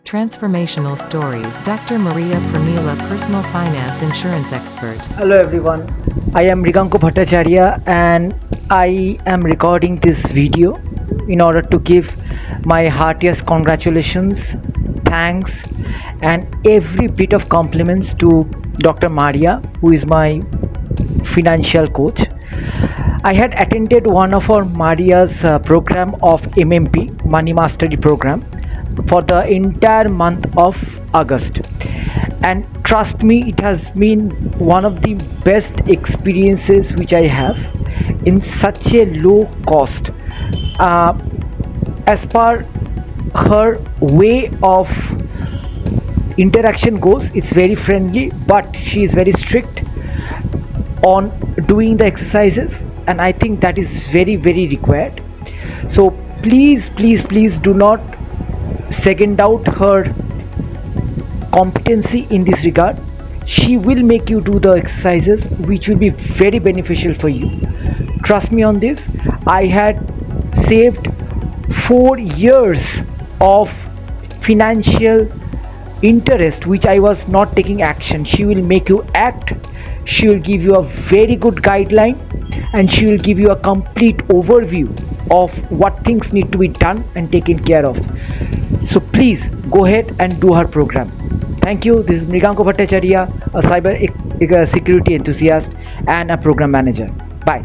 Transformational Stories. Dr. Maria Pramila, Personal Finance Insurance Expert. Hello everyone, I am Bhattacharya and I am recording this video in order to give my heartiest congratulations, thanks and every bit of compliments to Dr. Maria, who is my financial coach. I had attended one of our Maria's program of MMP, Money Mastery program, for the entire month of August, and trust me, it has been one of the best experiences which I have in such a low cost. As per her way of interaction goes, it's very friendly, but she is very strict on doing the exercises, and I think that is very required. So please do not second out her competency in this regard. She will make you do the exercises which will be very beneficial for you. Trust me on this. I had saved 4 years of financial interest which I was not taking action. She will make you act. She will give you a very good guideline, and she will give you a complete overview of what things need to be done and taken care of. So please go ahead and do her program. Thank you. This is Mirganka Bhattacharya, a cyber security enthusiast and a program manager. Bye.